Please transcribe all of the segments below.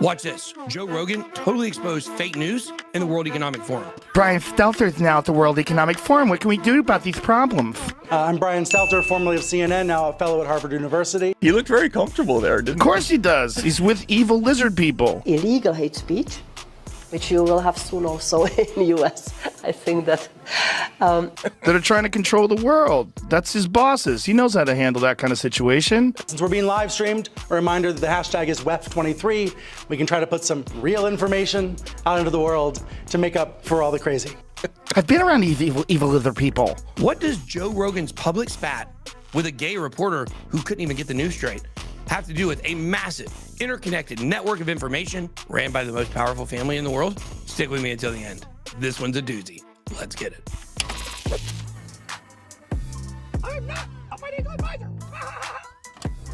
Watch this. Joe Rogan totally exposed fake news in the World Economic Forum. Brian Stelter is now at the World Economic Forum. What can we do about these problems? I'm Brian Stelter, formerly of CNN, now a fellow at Harvard University. He looked very comfortable there, didn't he? Of course he does. He's with evil lizard people. Illegal hate speech, which you will have soon also in the US. I think that... that are trying to control the world. That's his bosses. He knows how to handle that kind of situation. Since we're being live streamed, a reminder that the hashtag is WEF23. We can try to put some real information out into the world to make up for all the crazy. I've been around these evil lizard people. What does Joe Rogan's public spat with a gay reporter who couldn't even get the news straight have to do with a massive, interconnected network of information ran by the most powerful family in the world? Stick with me until the end. This one's a doozy. Let's get it. I'm not a financial advisor.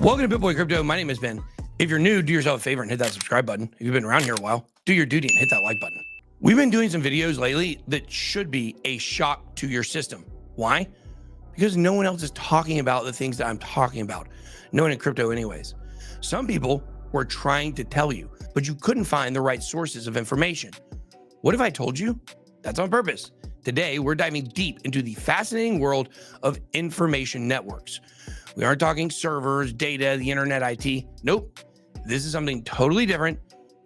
Welcome to BitBoy Crypto. My name is Ben. If you're new, do yourself a favor and hit that subscribe button. If you've been around here a while, do your duty and hit that like button. We've been doing some videos lately that should be a shock to your system. Why? Because no one else is talking about the things that I'm talking about. No one in crypto anyways. Some people were trying to tell you, but you couldn't find the right sources of information. What if I told you? That's on purpose. Today, we're diving deep into the fascinating world of information networks. We aren't talking servers, data, the internet, IT. Nope. This is something totally different.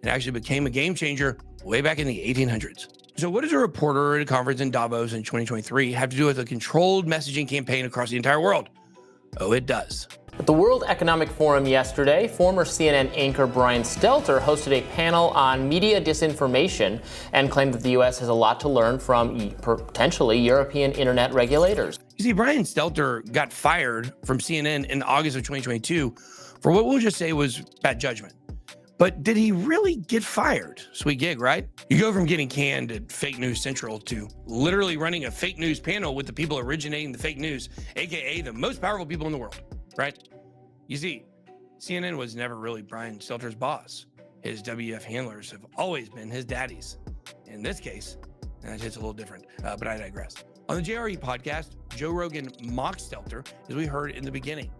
It actually became a game changer way back in the 1800s. So what does a reporter at a conference in Davos in 2023 have to do with a controlled messaging campaign across the entire world? Oh, it does. At the World Economic Forum yesterday, former CNN anchor Brian Stelter hosted a panel on media disinformation and claimed that the U.S. has a lot to learn from potentially European internet regulators. You see, Brian Stelter got fired from CNN in August of 2022 for what we'll just say was bad judgment. But did he really get fired? Sweet gig, right? You go from getting canned at Fake News Central to literally running a fake news panel with the people originating the fake news, aka the most powerful people in the world, right? You see, CNN was never really Brian Stelter's boss. His WF handlers have always been his daddies. In this case, that hits a little different, but I digress. On the JRE podcast, Joe Rogan mocked Stelter, as we heard in the beginning.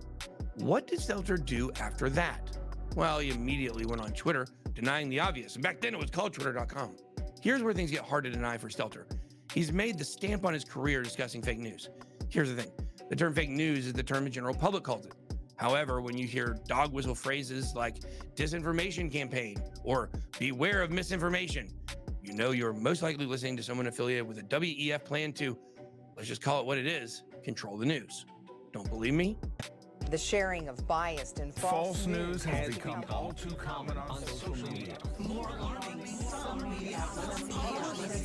What did Stelter do after that? Well, he immediately went on Twitter, denying the obvious. And back then it was called Twitter.com. Here's where things get hard to deny for Stelter. He's made the stamp on his career discussing fake news. Here's the thing. The term fake news is the term the general public calls it. However, when you hear dog whistle phrases like disinformation campaign or beware of misinformation, you know you're most likely listening to someone affiliated with a WEF plan to, let's just call it what it is, control the news. Don't believe me? The sharing of biased and false news has become all too common on social media. More alarming, some media outlets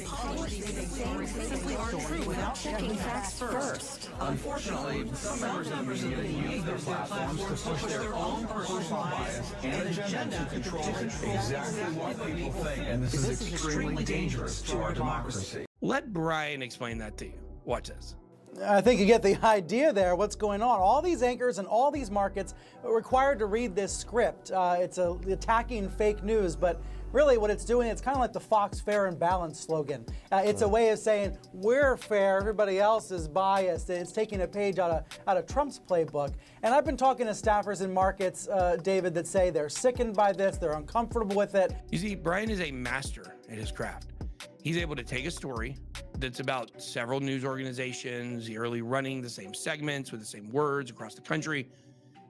without checking facts first. Unfortunately, some members of the media use their platforms to push their own personal bias and agenda to control exactly what people think, and this is extremely dangerous to our democracy. Let Brian explain that to you. Watch this. I think you get the idea there, what's going on. All these anchors and all these markets are required to read this script. It's attacking fake news, but really what it's doing, it's kind of like the Fox Fair and Balanced slogan. It's a way of saying, we're fair, everybody else is biased. It's taking a page out of Trump's playbook. And I've been talking to staffers in markets, David, that say they're sickened by this, they're uncomfortable with it. You see, Brian is a master at his craft. He's able to take a story that's about several news organizations yearly running the same segments with the same words across the country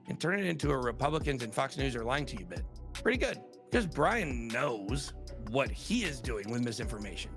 and turn it into a Republicans and Fox News are lying to you bit. Pretty good, because Brian knows what he is doing with misinformation.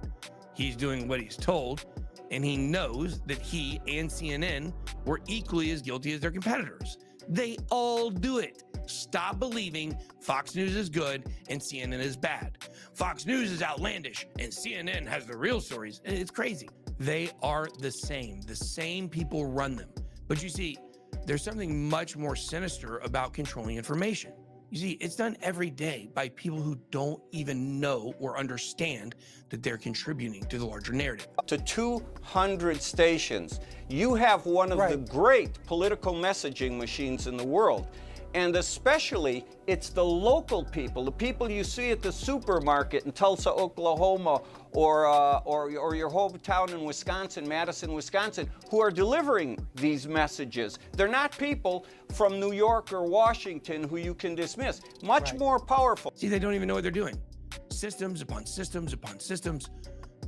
He's doing what he's told, and he knows that he and CNN were equally as guilty as their competitors. They all do it. Stop believing Fox News is good and CNN is bad. Fox News is outlandish and CNN has the real stories. It's crazy. They are the same. The same people run them. But you see, there's something much more sinister about controlling information. You see, it's done every day by people who don't even know or understand that they're contributing to the larger narrative. Up to 200 stations. You have one of the great political messaging machines in the world. And especially, it's the local people, the people you see at the supermarket in Tulsa, Oklahoma, or your hometown in Wisconsin, Madison, Wisconsin, who are delivering these messages. They're not people from New York or Washington who you can dismiss. Much more powerful. See, they don't even know what they're doing. Systems upon systems upon systems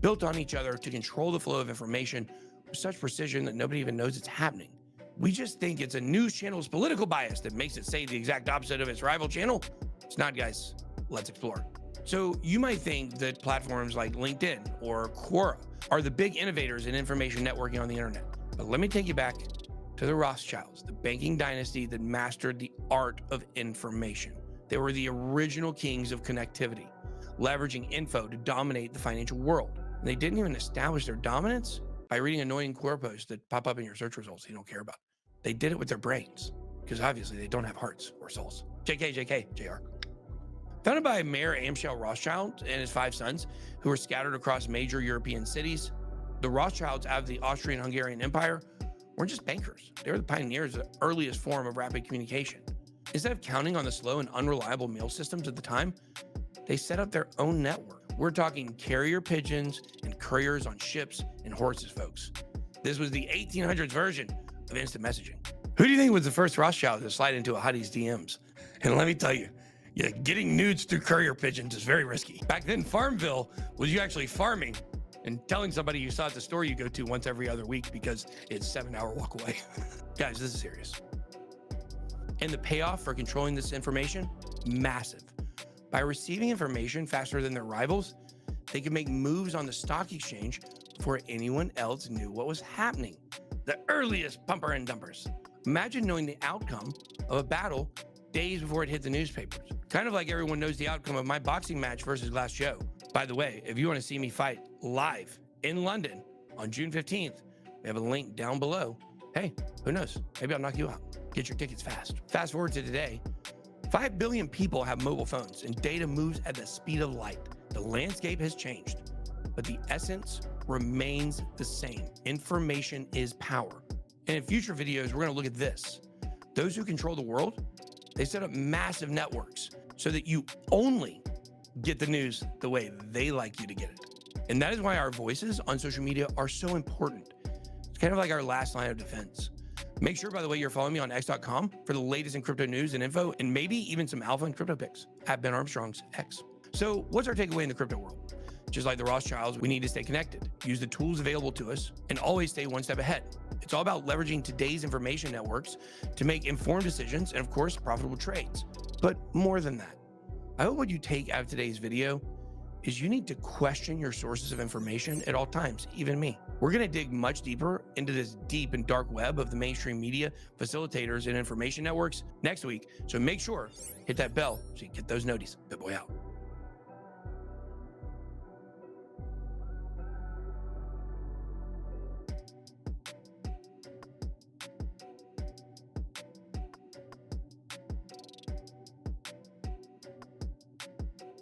built on each other to control the flow of information with such precision that nobody even knows it's happening. We just think it's a news channel's political bias that makes it say the exact opposite of its rival channel. It's not, guys. Let's explore. So you might think that platforms like LinkedIn or Quora are the big innovators in information networking on the internet. But let me take you back to the Rothschilds, the banking dynasty that mastered the art of information. They were the original kings of connectivity, leveraging info to dominate the financial world. And they didn't even establish their dominance by reading annoying Quora posts that pop up in your search results you don't care about. They did it with their brains, because obviously they don't have hearts or souls. JK, JR. Founded by Mayor Amschel Rothschild and his 5 sons, who were scattered across major European cities, the Rothschilds out of the Austrian-Hungarian Empire weren't just bankers. They were the pioneers of the earliest form of rapid communication. Instead of counting on the slow and unreliable mail systems at the time, they set up their own network. We're talking carrier pigeons and couriers on ships and horses, folks. This was the 1800s version of instant messaging. Who do you think was the first Rothschild to slide into a hottie's DMs? And let me tell you, getting nudes through courier pigeons is very risky. Back then, Farmville was you actually farming and telling somebody you saw at the store you go to once every other week because it's a 7-hour walk away. Guys, this is serious. And the payoff for controlling this information, massive. By receiving information faster than their rivals, they could make moves on the stock exchange before anyone else knew what was happening. The earliest pumper and dumpers. Imagine knowing the outcome of a battle days before it hit the newspapers. Kind of like everyone knows the outcome of my boxing match versus Last Show. By the way, if you want to see me fight live in London on June 15th, we have a link down below. Hey, who knows? Maybe I'll knock you out. Get your tickets fast. Fast forward to today. 5 billion people have mobile phones and data moves at the speed of light. The landscape has changed, but the essence remains the same. Information is power. And in future videos, we're going to look at this. Those who control the world, they set up massive networks so that you only get the news the way they like you to get it. And that is why our voices on social media are so important. It's kind of like our last line of defense. Make sure, by the way, you're following me on x.com for the latest in crypto news and info, and maybe even some alpha and crypto picks at Ben Armstrong's X. So what's our takeaway in the crypto world? Just like the Rothschilds, we need to stay connected, use the tools available to us, and always stay one step ahead. It's all about leveraging today's information networks to make informed decisions and, of course, profitable trades. But more than that, I hope what you take out of today's video is you need to question your sources of information at all times, even me. We're going to dig much deeper into this deep and dark web of the mainstream media, facilitators, and information networks next week. So make sure, hit that bell so you get those noties. Good boy out.